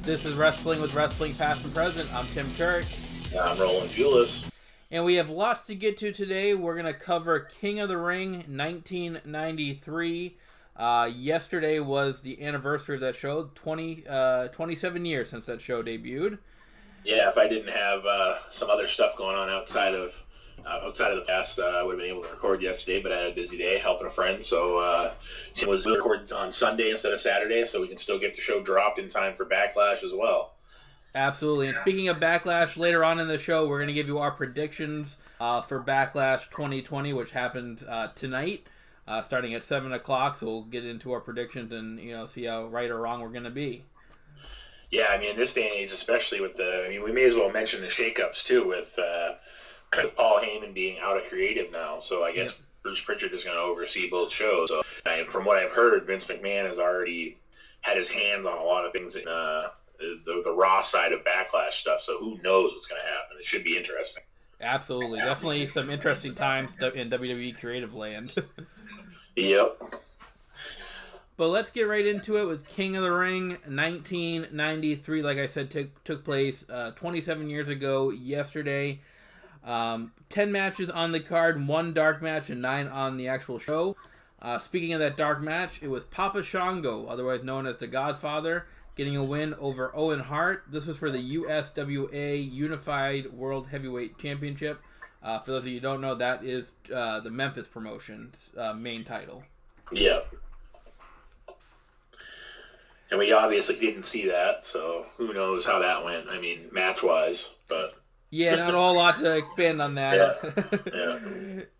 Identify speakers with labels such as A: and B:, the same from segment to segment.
A: This is Wrestling with Wrestling Past and Present. I'm Tim Kirk.
B: I'm Roland Julius.
A: And we have lots to get to today. We're going to cover King of the Ring 1993. Yesterday was the anniversary of that show. 27 years since that show debuted.
B: Yeah, if I didn't have some other stuff going on outside of the past, I would have been able to record yesterday, but I had a busy day helping a friend, so Tim was recorded on Sunday instead of Saturday, so we can still get the show dropped in time for Backlash as well.
A: Absolutely. And speaking of Backlash, later on in the show, we're going to give you our predictions for Backlash 2020, which happened tonight, starting at 7 o'clock. So we'll get into our predictions and see how right or wrong we're going to be.
B: Yeah, I mean, in this day and age, especially with we may as well mention the shakeups too, with Paul Heyman being out of creative now. So I guess Bruce Pritchard is going to oversee both shows. So from what I've heard, Vince McMahon has already had his hands on a lot of things in the Raw side of Backlash stuff, so who knows what's going to happen. It should be interesting.
A: Absolutely. Definitely some interesting times in WWE creative land.
B: Yep.
A: But let's get right into it with King of the Ring 1993. Like I said, took place 27 years ago yesterday. 10 matches on the card, 1 dark match, and 9 on the actual show. Speaking of that dark match, it was Papa Shango, otherwise known as the Godfather, getting a win over Owen Hart. This was for the USWA Unified World Heavyweight Championship. For those of you who don't know, that is the Memphis promotion's main title.
B: Yeah. And we obviously didn't see that, so who knows how that went. I mean, match-wise, but...
A: Yeah, not a whole lot to expand on that.
B: Yeah.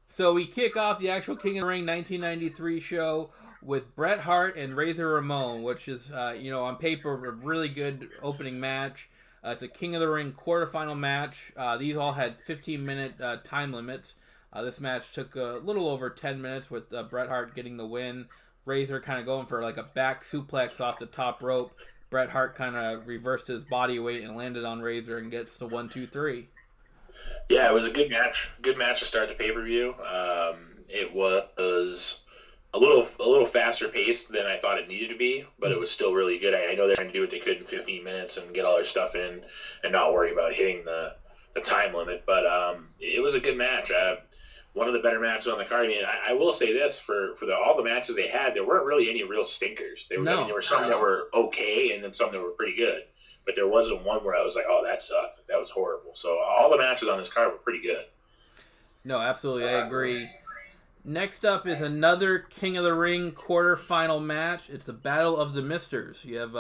A: So we kick off the actual King of the Ring 1993 show with Bret Hart and Razor Ramon, which is, on paper, a really good opening match. It's a King of the Ring quarterfinal match. These all had 15-minute time limits. This match took a little over 10 minutes with Bret Hart getting the win. Razor kind of going for like a back suplex off the top rope. Bret Hart kind of reversed his body weight and landed on Razor and gets the 1, 2, 3.
B: Yeah, it was a good match. Good match to start the pay-per-view. It was a little faster paced than I thought it needed to be, but it was still really good. I know they're trying to do what they could in 15 minutes and get all their stuff in and not worry about hitting the time limit. But it was a good match. One of the better matches on the card. I mean, I will say this, for all the matches they had, there weren't really any real stinkers. There were some that were okay and then some that were pretty good. But there wasn't one where I was like, oh, that sucked. That was horrible. So all the matches on this card were pretty good.
A: No, absolutely. I agree. Next up is another King of the Ring quarterfinal match. It's the Battle of the Misters. You have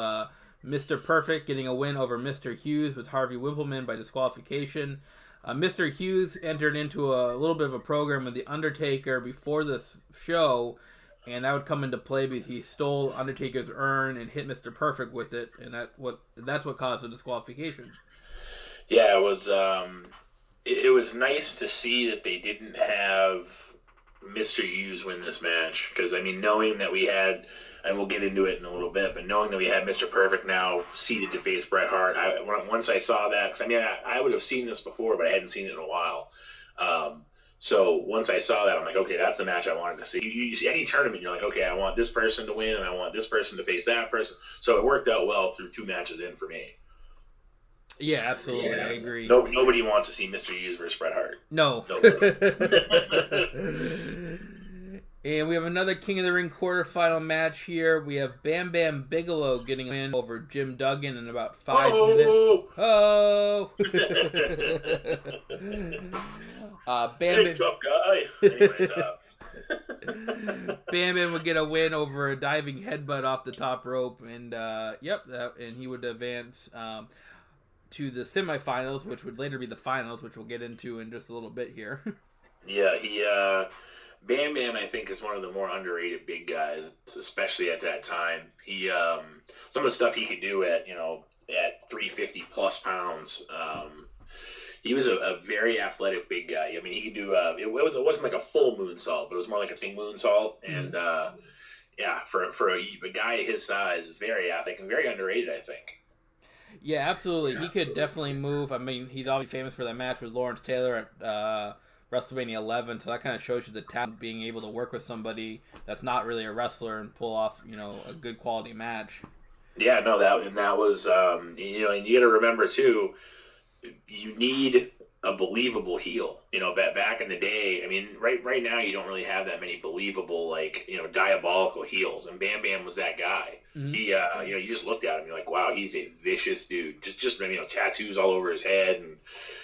A: Mr. Perfect getting a win over Mr. Hughes with Harvey Wippleman by disqualification. Mr. Hughes entered into a little bit of a program with The Undertaker before this show, and that would come into play because he stole Undertaker's urn and hit Mr. Perfect with it, and that's what caused the disqualification.
B: Yeah, it was nice to see that they didn't have Mr. Hughes win this match, because I mean, knowing that we had, and we'll get into it in a little bit, but knowing that we had Mr. Perfect now seated to face Bret Hart, once I saw that, because I mean, I would have seen this before, but I hadn't seen it in a while. So once I saw that, I'm like, okay, that's the match I wanted to see. You see any tournament, you're like, okay, I want this person to win, and I want this person to face that person. So it worked out well through 2 matches in for me.
A: Yeah, absolutely. Yeah. I agree.
B: Nobody wants to see Mr. Hughes versus Bret Hart.
A: No. And we have another King of the Ring quarterfinal match here. We have Bam Bam Bigelow getting a win over Jim Duggan in about 5 minutes. Oh!
B: Big tough guy. Anyways,
A: Bam Bam would get a win over a diving headbutt off the top rope, and and he would advance to the semifinals, which would later be the finals, which we'll get into in just a little bit here.
B: Yeah, Bam Bam, I think, is one of the more underrated big guys, especially at that time. He some of the stuff he could do at 350 plus pounds. He was a very athletic big guy. I mean, he could do it wasn't like a full moonsault, but it was more like a sing moonsault. And for a guy his size, very athletic and very underrated, I think.
A: Yeah, absolutely. He could definitely move. I mean, he's obviously famous for that match with Lawrence Taylor at WrestleMania 11, so that kind of shows you the talent, being able to work with somebody that's not really a wrestler and pull off, a good quality match.
B: Yeah, no, that was you know, and you got to remember too, you need a believable heel. You know, back in the day, I mean, right now you don't really have that many believable, like, you know, diabolical heels, and Bam Bam was that guy.
A: Mm-hmm.
B: He, you know, you just looked at him, you're like, wow, he's a vicious dude. Just you know, tattoos all over his head, and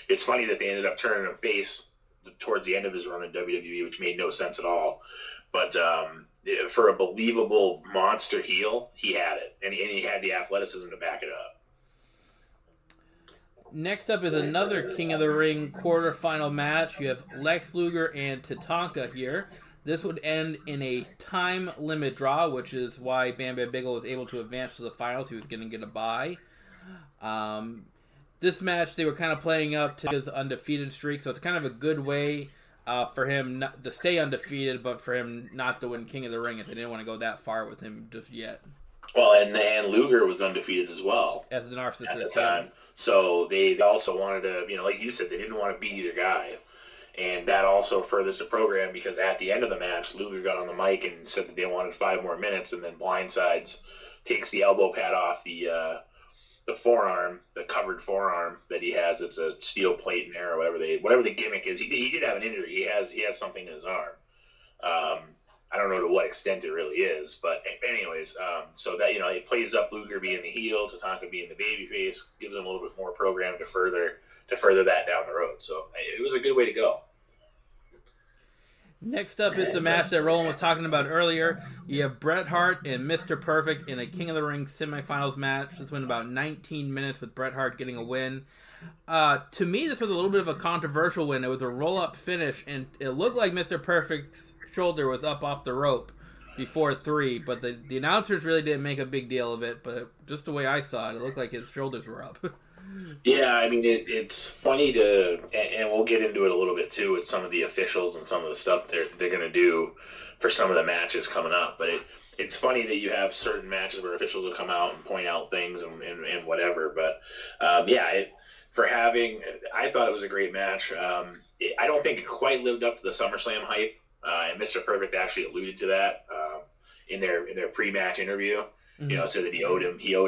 B: it's funny that they ended up turning him face towards the end of his run in WWE, which made no sense at all. But for a believable monster heel, he had it, and he had the athleticism to back it up.
A: Next up is another King of the Ring quarterfinal match. You have Lex Luger and Tatanka here. This would end in a time limit draw, which is why Bam Bam Bigelow was able to advance to the finals. He was going to get a bye. This match, they were kind of playing up to his undefeated streak, so it's kind of a good way for him not to stay undefeated, but for him not to win King of the Ring if they didn't want to go that far with him just yet.
B: Well, and Luger was undefeated as well
A: as the narcissist
B: at the time. So they also wanted to, you know, like you said, they didn't want to beat either guy. And that also furthers the program because at the end of the match, Luger got on the mic and said that they wanted 5 more minutes, and then Blindsides takes the elbow pad off the forearm, the covered forearm that he has. It's a steel plate in there or whatever the gimmick is. He did have an injury. He has something in his arm. I don't know to what extent it really is, but anyways, so that, you know, it plays up Luger being the heel, Tatanka being the babyface, gives him a little bit more program to further that down the road. So it was a good way to go.
A: Next up is the match that Roland was talking about earlier. You have Bret Hart and Mr. Perfect in a King of the Ring semifinals match. This went about 19 minutes with Bret Hart getting a win. To me, this was a little bit of a controversial win. It was a roll-up finish, and it looked like Mr. Perfect's shoulder was up off the rope before 3, but the announcers really didn't make a big deal of it, but just the way I saw it, it looked like his shoulders were up.
B: Yeah, I mean, it's funny and we'll get into it a little bit too with some of the officials and some of the stuff they're going to do for some of the matches coming up, but it's funny that you have certain matches where officials will come out and point out things and whatever, but I thought it was a great match. I don't think it quite lived up to the SummerSlam hype. And Mr. Perfect actually alluded to that in their pre-match interview. Mm-hmm. You know, so that he owed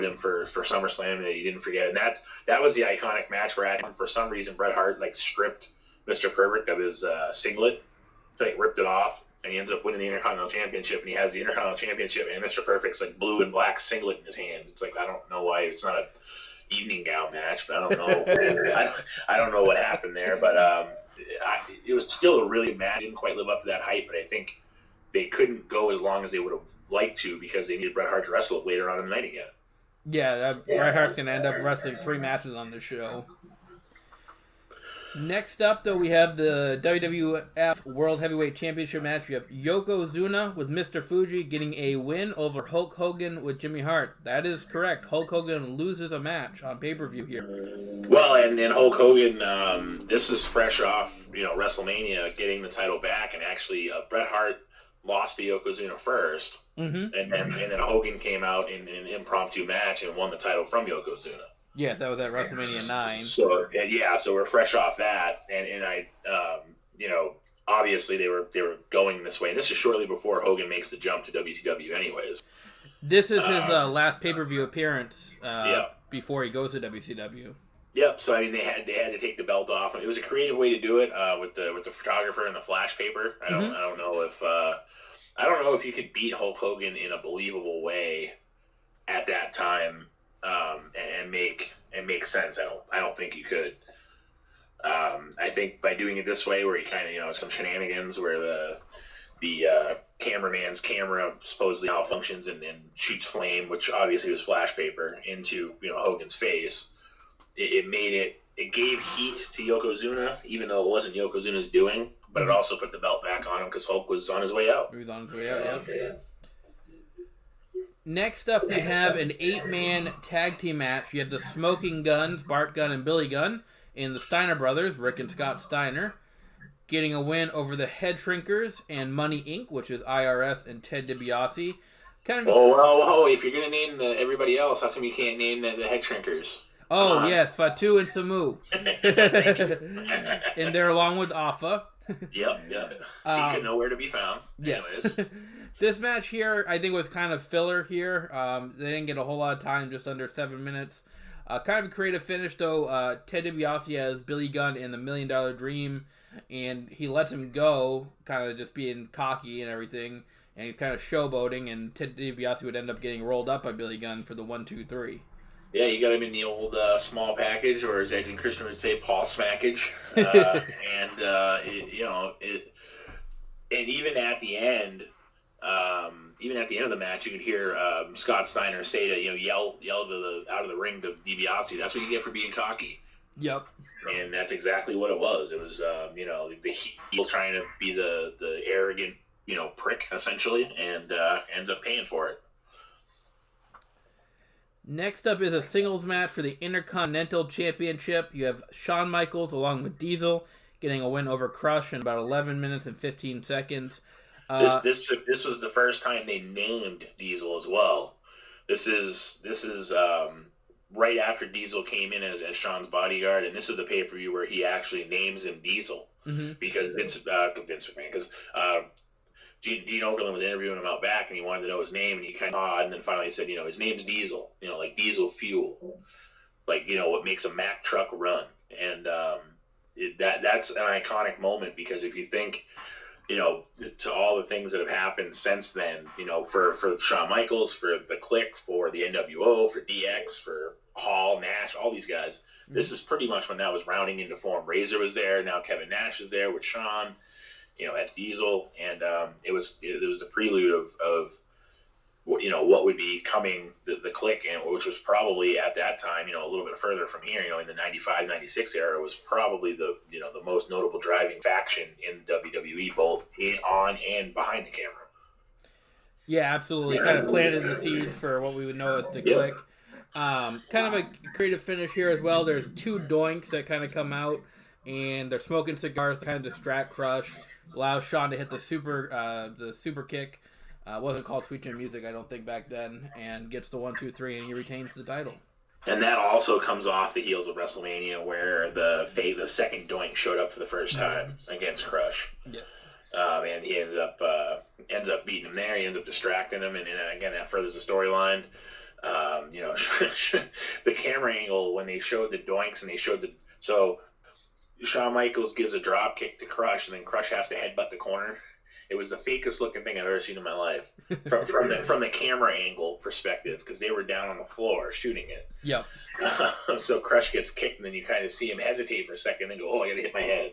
B: him for SummerSlam, and that he didn't forget. And that was the iconic match where for some reason Bret Hart like stripped Mr. Perfect of his singlet, like ripped it off, and he ends up winning the Intercontinental Championship. And he has the Intercontinental Championship and Mr. Perfect's like blue and black singlet in his hands. It's like, I don't know why it's not a evening gown match, but I don't know. I don't know what happened there, but it was still a really match. Didn't quite live up to that hype, but I think they couldn't go as long as they would have liked to because they needed Bret Hart to wrestle it later on in the night again.
A: Yeah, Bret Hart's going to end up wrestling 3 matches on the show. Next up, though, we have the WWF World Heavyweight Championship match. You have Yokozuna with Mr. Fuji getting a win over Hulk Hogan with Jimmy Hart. That is correct. Hulk Hogan loses a match on pay-per-view here.
B: Well, and Hulk Hogan, this is fresh off, you know, WrestleMania, getting the title back, and actually Bret Hart lost to Yokozuna first, and then Hogan came out in an impromptu match and won the title from Yokozuna.
A: Yes, that was at WrestleMania 9.
B: So we're fresh off that, and I, you know, obviously they were going this way, and this is shortly before Hogan makes the jump to WCW, anyways.
A: This is his last pay-per-view appearance before he goes to WCW.
B: Yep. So I mean, they had to take the belt off. It was a creative way to do it with the photographer and the flash paper. I don't know if you could beat Hulk Hogan in a believable way at that time. And make sense. I don't think you could. I think by doing it this way, where you kind of, you know, some shenanigans where the cameraman's camera supposedly malfunctions and shoots flame, which obviously was flash paper, into, you know, Hogan's face. It gave heat to Yokozuna, even though it wasn't Yokozuna's doing, but it also put the belt back on him because Hulk was on his way out.
A: He was on his way out. Yeah. Next up, we have an 8-man tag team match. You have the Smoking Guns, Bart Gunn and Billy Gunn, and the Steiner brothers, Rick and Scott Steiner, getting a win over the Head Shrinkers and Money Inc., which is IRS and Ted DiBiase.
B: If you're going to name everybody else, how come you can't name the Head Shrinkers?
A: Oh, yes, Fatu and Samu. And they're along with Afa.
B: Yep. Secret nowhere to be found.
A: Yes. This match here, I think, was kind of filler here. They didn't get a whole lot of time, just under 7 minutes. Kind of a creative finish, though. Ted DiBiase has Billy Gunn in the $1 Million Dream, and he lets him go, kind of just being cocky and everything, and he's kind of showboating, and Ted DiBiase would end up getting rolled up by Billy Gunn for the 1-2-3.
B: Yeah, you got him in the old small package, or as Edge and Christian would say, Paul Smackage. And even at the end, of the match, you could hear Scott Steiner say to yell out of the ring to DiBiase, "That's what you get for being cocky."
A: Yep.
B: And that's exactly what it was. It was the heel trying to be the arrogant prick essentially, and ends up paying for it.
A: Next up is a singles match for the Intercontinental Championship. You have Shawn Michaels along with Diesel getting a win over Crush in about 11 minutes and 15 seconds.
B: This was the first time they named Diesel as well. This is right after Diesel came in as Shawn's bodyguard, and this is the pay-per-view where he actually names him Diesel, because Vince McMahon, because Gene Okerlund was interviewing him out back, and he wanted to know his name, and he kind of odd, and then finally said, his name's Diesel, like diesel fuel, like what makes a Mack truck run, and that's an iconic moment, because if you think, to all the things that have happened since then, for Shawn Michaels, for the Click, for the NWO, for DX, for Hall, Nash, all these guys, this is pretty much when that was rounding into form. Razor was there, now Kevin Nash is there with Shawn, as Diesel, and it was the prelude of what would be coming, the Click, and which was probably at that time, a little bit further from here, in the 95, 96 era, was probably the most notable driving faction in WWE, both on and behind the camera.
A: Yeah, absolutely. Kind of planted the seeds for what we would know as the Click. Kind of a creative finish here as well. There's two doinks that kind of come out, and they're smoking cigars to kind of distract Crush. Allows Shawn to hit the super kick. Wasn't called Sweet Chin Music, I don't think, back then, and gets the 1-2-3, and he retains the title.
B: And that also comes off the heels of WrestleMania, where the second doink showed up for the first time against Crush.
A: Yes.
B: And he ends up beating him there. He ends up distracting him, and again, that furthers the storyline. The camera angle when they showed the doinks, and they showed so Shawn Michaels gives a drop kick to Crush, and then Crush has to headbutt the corner. It was the fakest looking thing I've ever seen in my life, from the camera angle perspective, because they were down on the floor shooting it.
A: Yep.
B: So Crush gets kicked, and then you kind of see him hesitate for a second, and go, "Oh, I gotta hit my head."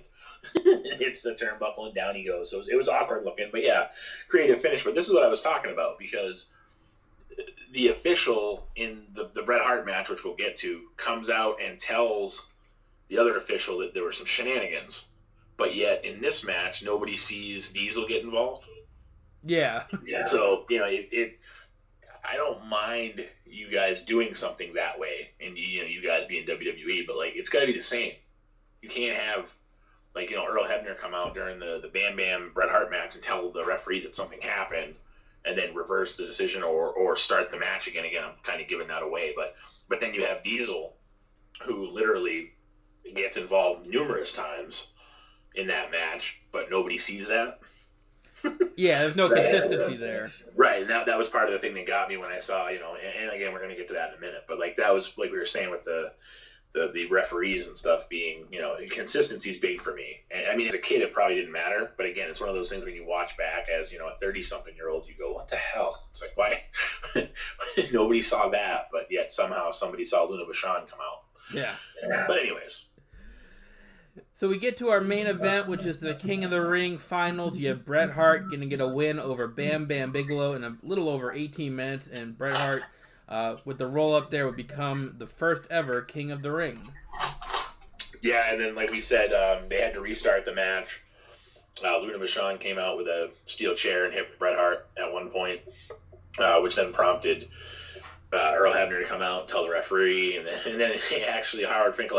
B: Hits the turnbuckle, and down he goes. So it was awkward looking, but yeah, creative finish. But this is what I was talking about, because the official in the Bret Hart match, which we'll get to, comes out and tells the other official that there were some shenanigans. But yet, in this match, nobody sees Diesel get involved.
A: Yeah.
B: So, I don't mind you guys doing something that way, and you guys being WWE, but it's got to be the same. You can't have Earl Hebner come out during the Bam Bam Bret Hart match and tell the referee that something happened, and then reverse the decision or start the match again. Again, I'm kind of giving that away, but then you have Diesel, who literally gets involved numerous times in that match, but nobody sees that.
A: Yeah, there's no consistency there.
B: Right, and that was part of the thing that got me when I saw, and again, we're going to get to that in a minute, but that was, like we were saying with the referees and stuff being, consistency is big for me. And I mean, as a kid, it probably didn't matter, but again, it's one of those things when you watch back as, a 30-something-year-old, you go, what the hell? It's like, why? Nobody saw that, but yet somehow somebody saw Luna Vachon come out.
A: Yeah.
B: But anyways.
A: So we get to our main event, which is the King of the Ring finals. You have Bret Hart going to get a win over Bam Bam Bigelow in a little over 18 minutes, and Bret Hart, with the roll-up there, would become the first ever King of the Ring.
B: Yeah, and then, like we said, they had to restart the match. Luna Vachon came out with a steel chair and hit Bret Hart at one point, which then prompted Earl Hebner to come out and tell the referee, and then actually Howard Finkel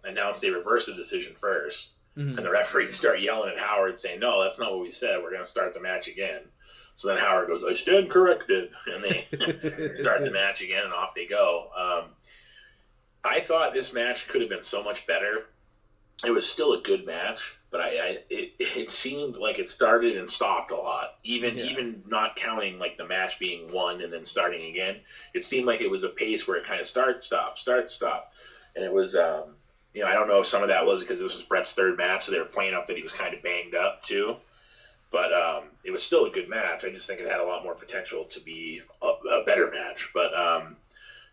B: announced they reversed the decision first, and the referee started yelling at Howard saying, "No, that's not what we said. We're going to start the match again." So then Howard goes, "I stand corrected," and they start the match again, and off they go. I thought this match could have been so much better it was still a good match, but it seemed like it started and stopped a lot. Even not counting like the match being won and then starting again, it seemed like it was a pace where it kind of start stop, and it was I don't know if some of that was because this was Brett's third match, so they were playing up that he was kind of banged up too. But it was still a good match. I just think it had a lot more potential to be a better match. But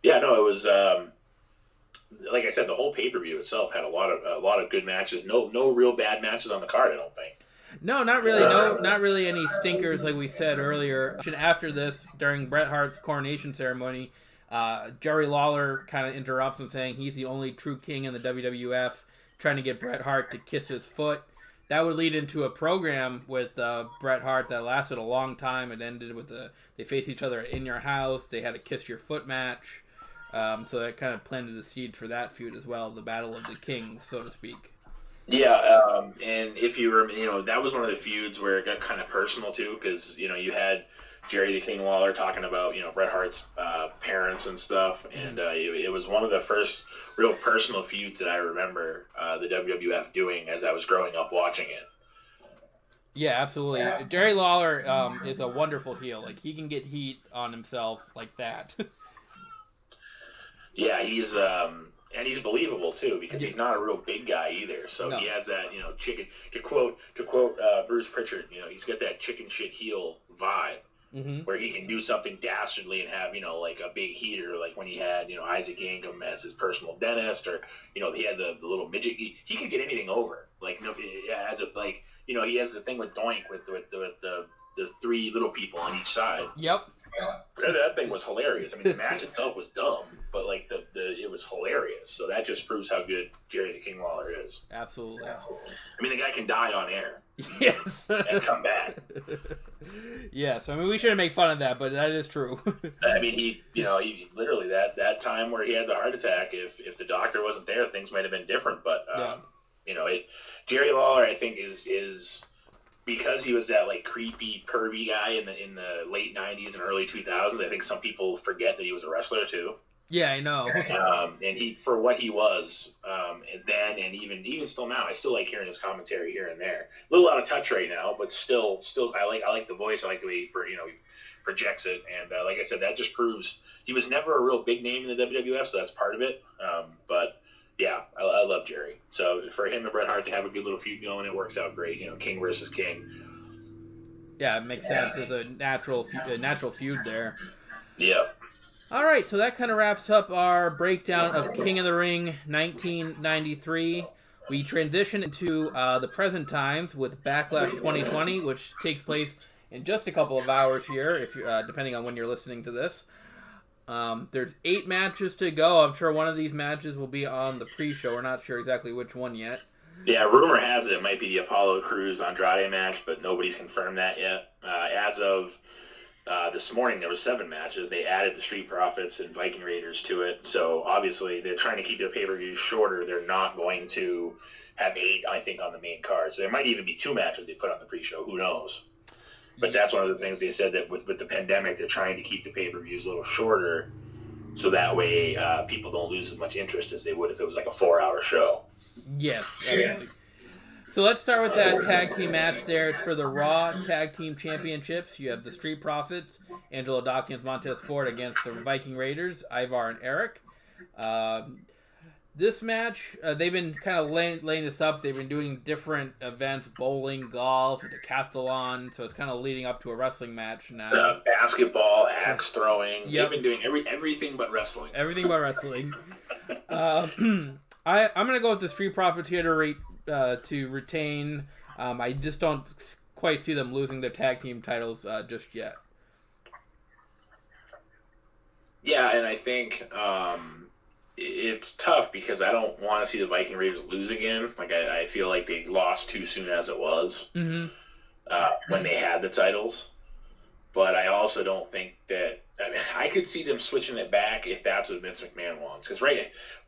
B: it was. Like I said, the whole pay-per-view itself had a lot of good matches. No real bad matches on the card, I don't think.
A: No, not really. No, not really any stinkers like we said earlier. After this, during Bret Hart's coronation ceremony, Jerry Lawler kind of interrupts him saying he's the only true king in the WWF, trying to get Bret Hart to kiss his foot. That would lead into a program with Bret Hart that lasted a long time. It ended with they faced each other in your house. They had a kiss your foot match. So that kind of planted the seed for that feud as well, the Battle of the Kings, so to speak.
B: Yeah, and if you remember, that was one of the feuds where it got kind of personal too, because you had Jerry the King Lawler talking about Bret Hart's parents and stuff, and it was one of the first real personal feuds that I remember the WWF doing as I was growing up watching it.
A: Yeah, absolutely. Yeah. Jerry Lawler is a wonderful heel. Like, he can get heat on himself like that.
B: Yeah, he's and he's believable too, because he's not a real big guy either. So he has that chicken. To quote Bruce Pritchard, he's got that chicken shit heel vibe, where he can do something dastardly and have like a big heater, like when he had Isaac Yankem as his personal dentist, or he had the little midget. He could get anything over. Like as a he has the thing with Doink with the three little people on each side.
A: Yep.
B: That thing was hilarious. I mean, the match itself was dumb, but like it was hilarious. So that just proves how good Jerry the King Lawler is.
A: Absolutely.
B: I mean, the guy can die on air.
A: Yes.
B: And come back.
A: Yes. I mean, we shouldn't make fun of that, but that is true.
B: I mean, he literally that time where he had the heart attack. If the doctor wasn't there, things might have been different. But Jerry Lawler, I think, is. Because he was that like creepy, pervy guy in the late '90s and early 2000s, I think some people forget that he was a wrestler too.
A: Yeah, I know.
B: And he, for what he was, then and even still now, I still like hearing his commentary here and there. A little out of touch right now, but still, I like the voice. I like the way he projects it. And like I said, that just proves he was never a real big name in the WWF, so that's part of it. But yeah, I love Jerry. So for him and Bret Hart to have a good little feud going, it works out great. King versus King.
A: Yeah, it makes sense. There's a natural feud there.
B: Yeah.
A: All right, so that kind of wraps up our breakdown of King of the Ring 1993. We transition into the present times with Backlash 2020, which takes place in just a couple of hours here, if depending on when you're listening to this. There's 8 matches to go. I'm sure one of these matches will be on the pre-show. We're not sure exactly which one yet.
B: Yeah, rumor has it might be the Apollo Crews Andrade match, but nobody's confirmed that yet. As of this morning, there were 7 matches. They added the Street Profits and Viking Raiders to it. So obviously, they're trying to keep their pay-per-views shorter. They're not going to have 8, I think, on the main card. So there might even be 2 matches they put on the pre-show. Who knows? But that's one of the things they said, that with the pandemic, they're trying to keep the pay-per-views a little shorter, so that way people don't lose as much interest as they would if it was like a 4-hour show.
A: Yes. Yeah. So let's start with that tag team match there. It's for the Raw Tag Team Championships. You have the Street Profits, Angelo Dawkins, Montez Ford against the Viking Raiders, Ivar and Eric. This match, they've been kind of laying this up. They've been doing different events, bowling, golf, decathlon, so it's kind of leading up to a wrestling match now.
B: Basketball, axe throwing.
A: Yep.
B: They've been doing everything but wrestling.
A: Everything but wrestling. I'm going to go with the Street Profits here to retain. I just don't quite see them losing their tag team titles just yet.
B: Yeah, and I think it's tough because I don't want to see the Viking Raiders lose again. Like I feel like they lost too soon as it was when they had the titles. But I also don't think that. I mean, I could see them switching it back if that's what Vince McMahon wants. Because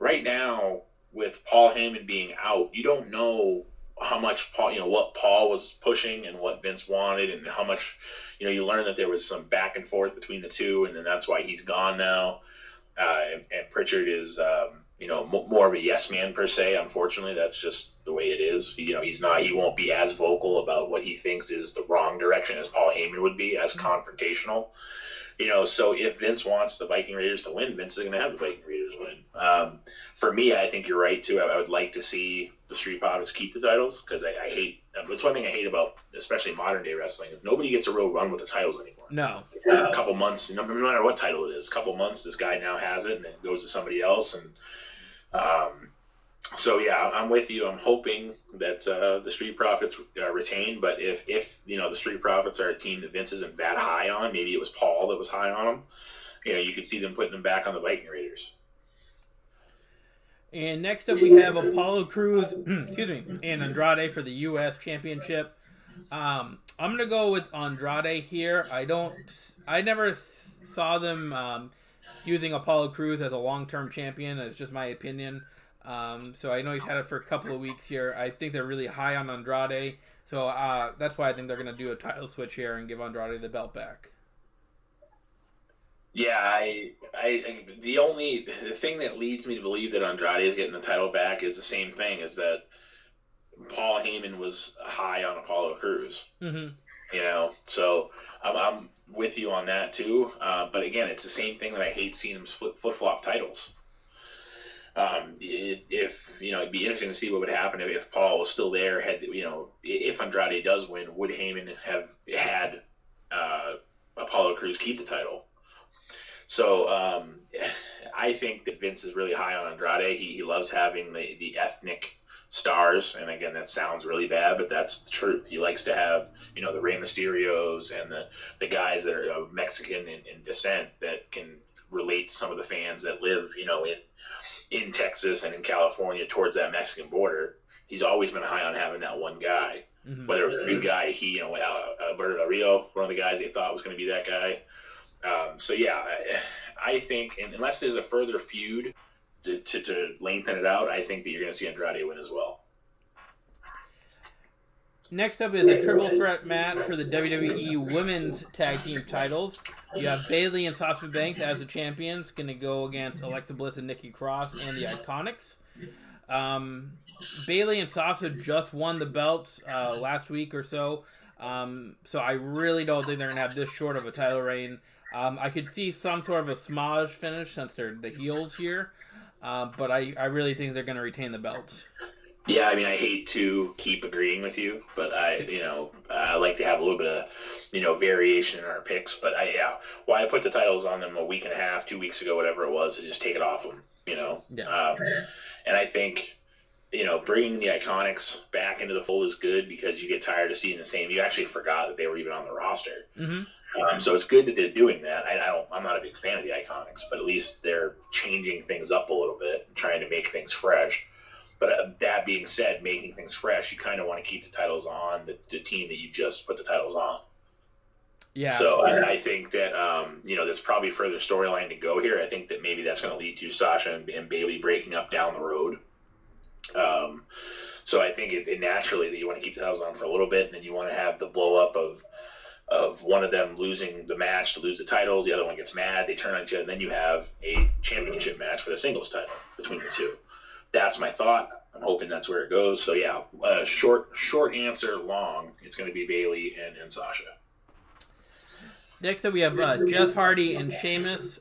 B: right now, with Paul Heyman being out, you don't know how much what Paul was pushing and what Vince wanted, and how much you learn that there was some back and forth between the two, and then that's why he's gone now. And Pritchard is more of a yes man per se. Unfortunately, that's just the way it is. He won't be as vocal about what he thinks is the wrong direction as Paul Heyman would be, as confrontational. So if Vince wants the Viking Raiders to win, Vince is going to have the Viking Raiders win. For me, I think you're right too. I would like to see the Street Profits keep the titles, because I hate. That's one thing I hate about, especially modern day wrestling, is nobody gets a real run with the titles anymore.
A: No.
B: A couple months, no matter what title it is, a couple months, this guy now has it, and it goes to somebody else, and so yeah, I'm with you. I'm hoping that the Street Profits retain, but if the Street Profits are a team that Vince isn't that high on, maybe it was Paul that was high on them. You could see them putting them back on the Viking Raiders.
A: And next up, we have Apollo Crews, and Andrade for the U.S. Championship. I'm gonna go with Andrade here. I never saw them using Apollo Crews as a long-term champion. That's just my opinion. So I know he's had it for a couple of weeks here. I think they're really high on Andrade. So that's why I think they're going to do a title switch here and give Andrade the belt back.
B: Yeah, the thing that leads me to believe that Andrade is getting the title back is the same thing, is that Paul Heyman was high on Apollo Crews.
A: Mm-hmm.
B: So I'm with you on that too. But again, it's the same thing that I hate seeing them flip-flop titles. It'd be interesting to see what would happen if Paul was still there. If Andrade does win, would Heyman have had Apollo Crews keep the title? So I think that Vince is really high on Andrade. He loves having the ethnic stars, and again, that sounds really bad, but that's the truth. He likes to have the Rey Mysterios and the guys that are of Mexican in descent that can relate to some of the fans that live in Texas and in California towards that Mexican border. He's always been high on having that one guy. Mm-hmm. Whether it was a big guy, Alberto Del Rio, one of the guys they thought was going to be that guy. So yeah, I think, unless there's a further feud to lengthen it out, I think that you're going to see Andrade win as well.
A: Next up is a triple threat match for the WWE Women's Tag Team titles. You have Bayley and Sasha Banks as the champions, going to go against Alexa Bliss and Nikki Cross and the Iconics. Bayley and Sasha just won the belts last week or so, so I really don't think they're going to have this short of a title reign. I could see some sort of a smudge finish since they're the heels here, but I really think they're going to retain the belts.
B: Yeah, I hate to keep agreeing with you, but I like to have a little bit of, variation in our picks. But why I put the titles on them a week and a half, 2 weeks ago, whatever it was, to just take it off them,
A: Yeah.
B: And I think, bringing the Iconics back into the fold is good, because you get tired of seeing the same. You actually forgot that they were even on the roster.
A: Mm-hmm.
B: So it's good that they're doing that. I'm not a big fan of the Iconics, but at least they're changing things up a little bit and trying to make things fresh. But that being said, making things fresh, you kind of want to keep the titles on the team that you just put the titles on.
A: Yeah.
B: So I think that, there's probably further storyline to go here. I think that maybe that's going to lead to Sasha and Bayley breaking up down the road. So I think it naturally that you want to keep the titles on for a little bit, and then you want to have the blow up of one of them losing the match to lose the titles. The other one gets mad, they turn on each other, and then you have a championship match for the singles title between the two. That's my thought. I'm hoping that's where it goes. So yeah, short answer, long. It's going to be Bayley and Sasha.
A: Next up, we have Jeff Hardy and Sheamus.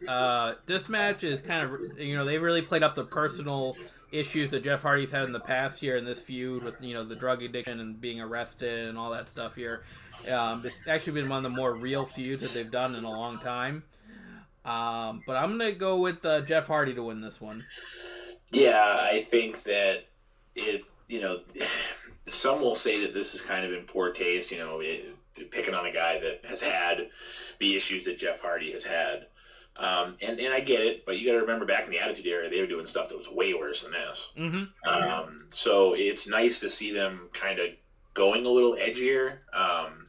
A: This match is kind of, they really played up the personal issues that Jeff Hardy's had in the past here in this feud with, the drug addiction and being arrested and all that stuff here. It's actually been one of the more real feuds that they've done in a long time. But I'm going to go with Jeff Hardy to win this one.
B: Yeah, I think that some will say that this is kind of in poor taste, picking on a guy that has had the issues that Jeff Hardy has had. And I get it, but you got to remember back in the Attitude Era, they were doing stuff that was way worse than this.
A: Mm-hmm.
B: So it's nice to see them kind of going a little edgier.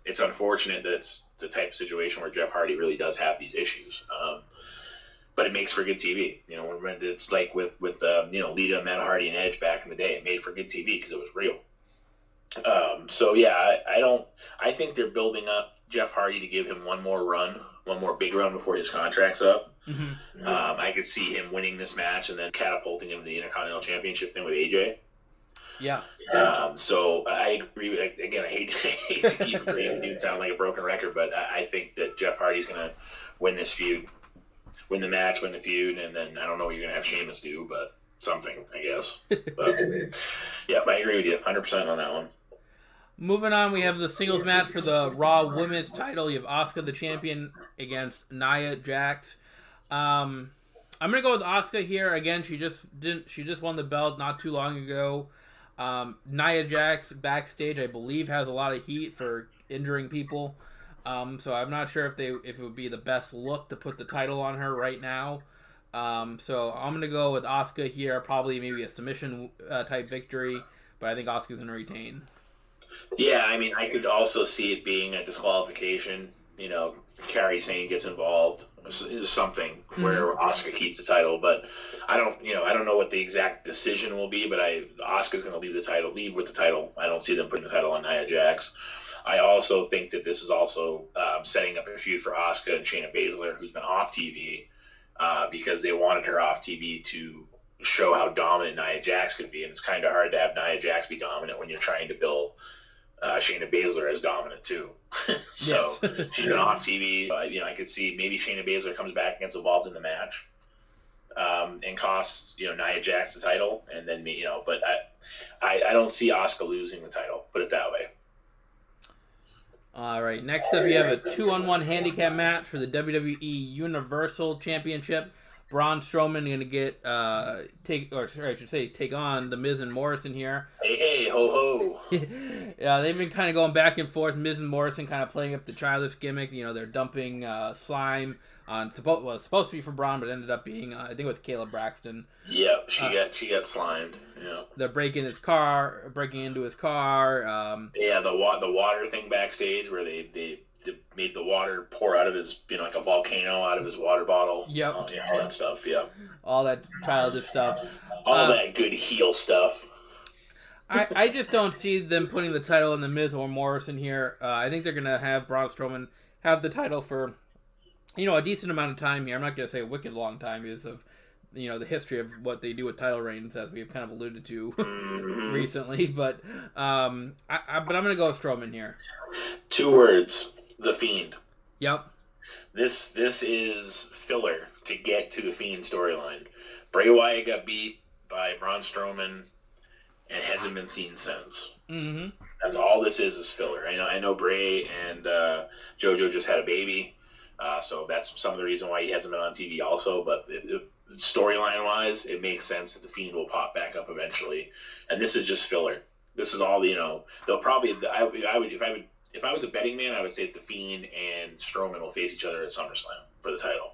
B: It's unfortunate that it's the type of situation where Jeff Hardy really does have these issues. But it makes for good TV. When it's like with Lita, Matt Hardy, and Edge back in the day, it made for good TV because it was real. So yeah, I think they're building up Jeff Hardy to give him one more big run before his contract's up.
A: Mm-hmm.
B: I I could see him winning this match and then catapulting him to the Intercontinental Championship thing with AJ.
A: Yeah.
B: So I agree. Again, I hate to keep agreeing with you and sound like a broken record, but I think that Jeff Hardy's going to win this feud, win the match, win the feud, and then I don't know what you're going to have Sheamus do, but something, I guess. But yeah, I agree with you 100% on that one.
A: Moving on, we have the singles match for the Raw Women's title. You have Asuka, the champion, against Nia Jax. I'm gonna go with Asuka here. Again, she just won the belt not too long ago. Nia Jax backstage, I believe, has a lot of heat for injuring people. So I'm not sure if it would be the best look to put the title on her right now. So I'm gonna go with Asuka here. Probably maybe a submission type victory, but I think Asuka's gonna retain.
B: Yeah, I mean, I could also see it being a disqualification. Kairi Sane gets involved, something where Asuka keeps the title. But I don't know what the exact decision will be. But Asuka's going to leave with the title. I don't see them putting the title on Nia Jax. I also think that this is also setting up a feud for Asuka and Shayna Baszler, who's been off TV, because they wanted her off TV to show how dominant Nia Jax could be. And it's kind of hard to have Nia Jax be dominant when you're trying to build Shayna Baszler as dominant too. So she's been off TV. I could see maybe Shayna Baszler comes back and gets involved in the match, and costs Nia Jax the title, and then But I don't see Asuka losing the title. Put it that way.
A: All right. Next up, you have a 2-on-1 handicap match for the WWE Universal Championship. Braun Strowman going to take on the Miz and Morrison here.
B: Hey, ho, ho.
A: Yeah, they've been kind of going back and forth. Miz and Morrison kind of playing up the childish gimmick. They're dumping slime on supposed to be for Braun, but ended up being I think it was Caleb Braxton.
B: Yep, she got slimed. Yeah.
A: They're breaking into his car.
B: Yeah, the water thing backstage where they made the water pour out of his, like a volcano out of his water bottle.
A: Yep.
B: All that stuff, yeah.
A: All that childish stuff.
B: All that good heel stuff.
A: I just don't see them putting the title in the Miz or Morrison here. I think they're going to have Braun Strowman have the title for, a decent amount of time here. I'm not going to say a wicked long time because of, the history of what they do with title reigns, as we've kind of alluded to recently. But I'm going to go with Strowman here.
B: 2 words. The Fiend.
A: Yep.
B: This is filler to get to the Fiend storyline. Bray Wyatt got beat by Braun Strowman and hasn't been seen since. Mm-hmm. That's all this is filler. I know Bray and JoJo just had a baby, so that's some of the reason why he hasn't been on TV also. But storyline wise, it makes sense that the Fiend will pop back up eventually, and this is just filler. This is all they'll probably. If I was a betting man, I would say that the Fiend and Strowman will face each other at SummerSlam for the title.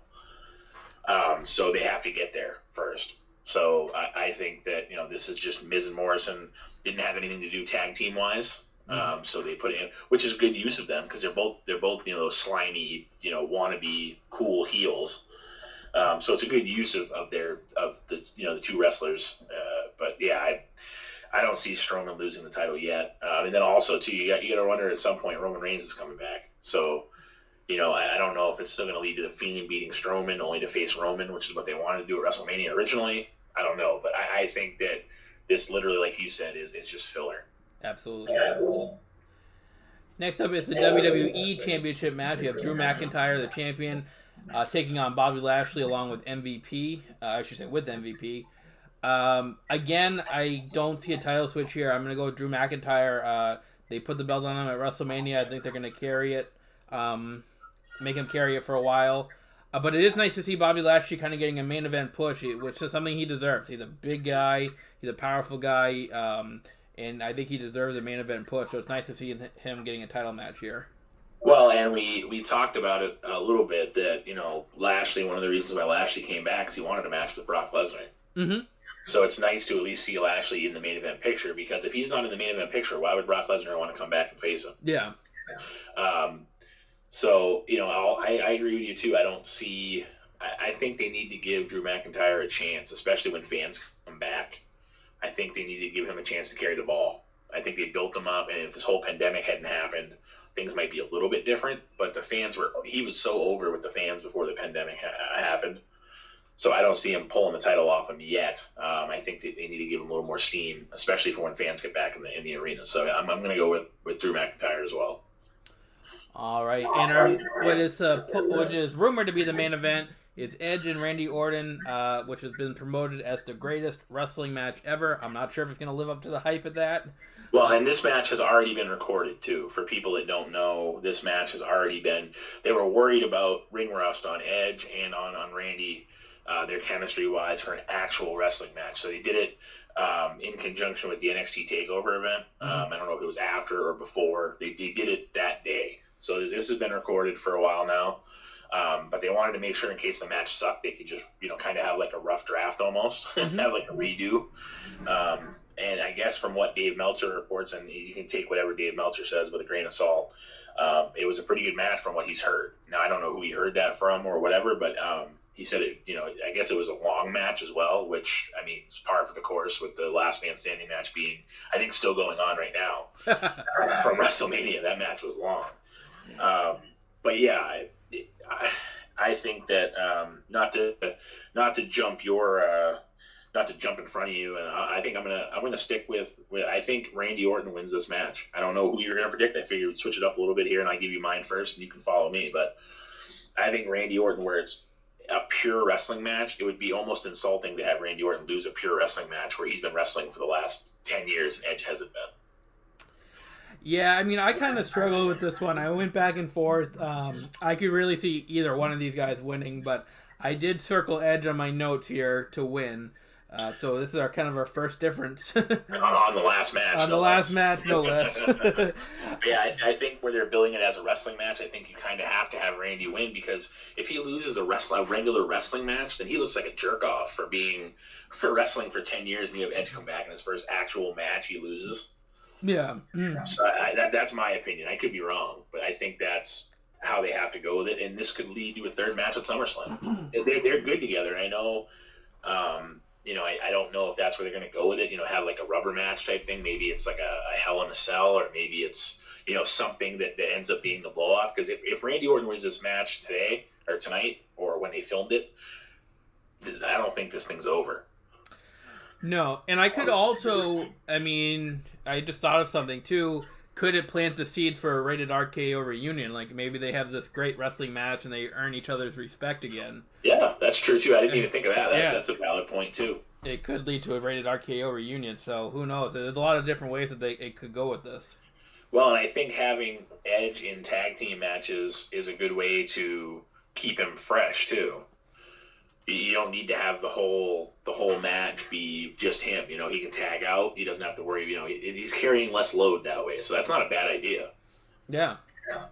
B: So they have to get there first. So I think that this is just Miz and Morrison didn't have anything to do tag team wise. So they put it in, which is good use of them because they're both those slimy wannabe cool heels. So it's a good use of the two wrestlers. But yeah, I don't see Strowman losing the title yet. And then also too, you got to wonder at some point Roman Reigns is coming back. So I don't know if it's still going to lead to the Fiend beating Strowman only to face Roman, which is what they wanted to do at WrestleMania originally. I don't know, but I think that this literally, like you said, is just filler.
A: Absolutely. Yeah. Next up is the WWE Championship match. You have Drew McIntyre, the champion, taking on Bobby Lashley along with MVP. I should say with MVP. Again, I don't see a title switch here. I'm going to go with Drew McIntyre. They put the belt on him at WrestleMania. I think they're going to carry it, make him carry it for a while. But it is nice to see Bobby Lashley kind of getting a main event push, which is something he deserves. He's a big guy. He's a powerful guy. And I think he deserves a main event push. So it's nice to see him getting a title match here.
B: Well, and we talked about it a little bit that, Lashley, one of the reasons why Lashley came back is he wanted a match with Brock Lesnar. Mm-hmm. So it's nice to at least see Lashley in the main event picture, because if he's not in the main event picture, why would Brock Lesnar want to come back and face him?
A: Yeah.
B: So, I agree with you too. I think they need to give Drew McIntyre a chance, especially when fans come back. I think they need to give him a chance to carry the ball. I think they built him up, and if this whole pandemic hadn't happened, things might be a little bit different. But he was so over with the fans before the pandemic happened So I don't see him pulling the title off him yet. I think they need to give him a little more steam, especially for when fans get back in the arena. So I'm going to go with Drew McIntyre as well.
A: All right, and what is rumored to be the main event is Edge and Randy Orton, which has been promoted as the greatest wrestling match ever. I'm not sure if it's going to live up to the hype of that.
B: Well, and this match has already been recorded, too. For people that don't know, this match has already been... They were worried about ring rust on Edge and on Randy, their chemistry-wise, for an actual wrestling match. So they did it in conjunction with the NXT TakeOver event. I don't know if it was after or before. They did it that day. So this has been recorded for a while now. But they wanted to make sure in case the match sucked, they could just, kind of have like a rough draft almost, have like a redo. And I guess from what Dave Meltzer reports, and you can take whatever Dave Meltzer says with a grain of salt, it was a pretty good match from what he's heard. Now, I don't know who he heard that from or whatever, but he said it, I guess it was a long match as well, which, I mean, it's par for the course with the last man standing match being, I think, still going on right now from WrestleMania. That match was long. But yeah, I think that not to jump not to jump in front of you, and I think I'm gonna stick with I think Randy Orton wins this match. I don't know who you're gonna predict. I figured we'd switch it up a little bit here, and I give you mine first, and you can follow me. But I think Randy Orton, where it's a pure wrestling match, it would be almost insulting to have Randy Orton lose a pure wrestling match where he's been wrestling for the last 10 years and Edge hasn't been.
A: Yeah, I mean, I kind of struggled with this one. I went back and forth. I could really see either one of these guys winning, but I did circle Edge on my notes here to win. So this is our first difference.
B: on the last match.
A: On the last match, no less.
B: Yeah, I think where they're billing it as a wrestling match, I think you kind of have to have Randy win, because if he loses a regular wrestling match, then he looks like a jerk-off for wrestling for 10 years, and you have Edge come back in his first actual match, he loses.
A: Yeah.
B: So that's my opinion. I could be wrong, but I think that's how they have to go with it, and this could lead to a third match at SummerSlam. They're good together. I know, I don't know if that's where they're going to go with it, have like a rubber match type thing. Maybe it's like a Hell in a Cell, or maybe it's, something that ends up being the blow-off. Because if Randy Orton wins this match today, or tonight, or when they filmed it, I don't think this thing's over.
A: No, and I could also, I just thought of something too. Could it plant the seed for a rated RKO reunion? Like maybe they have this great wrestling match and they earn each other's respect again.
B: Yeah, that's true too. I didn't even think of that. That's a valid point too.
A: It could lead to a rated RKO reunion, so who knows? There's a lot of different ways that it could go with this.
B: Well, and I think having Edge in tag team matches is a good way to keep him fresh too. You don't need to have the whole match be just him. He can tag out. He doesn't have to worry. He's carrying less load that way. So that's not a bad idea.
A: Yeah. So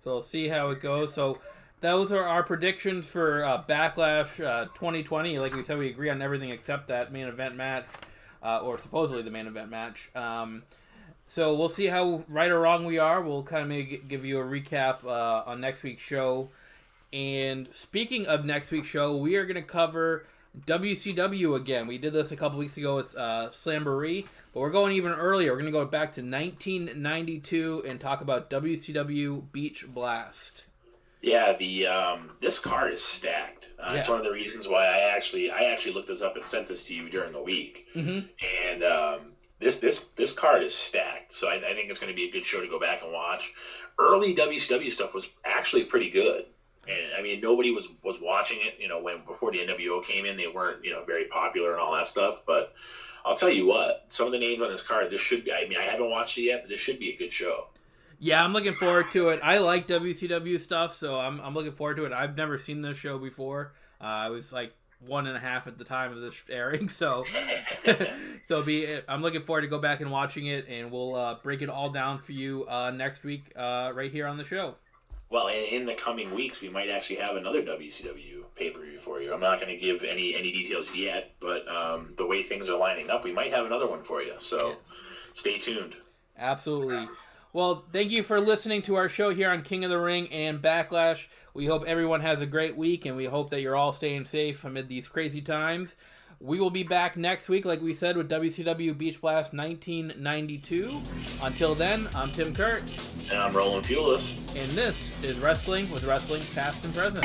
A: we'll see how it goes. So those are our predictions for Backlash 2020. Like we said, we agree on everything except that main event match, or supposedly the main event match. So we'll see how right or wrong we are. We'll kind of maybe give you a recap on next week's show. And speaking of next week's show, we are going to cover WCW again. We did this a couple weeks ago with Slamboree, but we're going even earlier. We're going to go back to 1992 and talk about WCW Beach Blast. Yeah,
B: this card is stacked. It's one of the reasons why I actually looked this up and sent this to you during the week. Mm-hmm. And this card is stacked, so I think it's going to be a good show to go back and watch. Early WCW stuff was actually pretty good. And nobody was watching it, before the NWO came in. They weren't, very popular and all that stuff. But I'll tell you what, some of the names on this card, this should be, I haven't watched it yet, but this should be a good show.
A: Yeah, I'm looking forward to it. I like WCW stuff, so I'm looking forward to it. I've never seen this show before. I was like 1.5 at the time of this airing, so I'm looking forward to go back and watching it, and we'll break it all down for you next week right here on the show.
B: Well, in the coming weeks, we might actually have another WCW pay-per-view for you. I'm not going to give any details yet, but the way things are lining up, we might have another one for you. So stay tuned.
A: Absolutely. Well, thank you for listening to our show here on King of the Ring and Backlash. We hope everyone has a great week, and we hope that you're all staying safe amid these crazy times. We will be back next week, like we said, with WCW Beach Blast 1992. Until then, I'm Tim Kurt.
B: And I'm Roland Pulis.
A: And this is Wrestling with Wrestling Past and Present.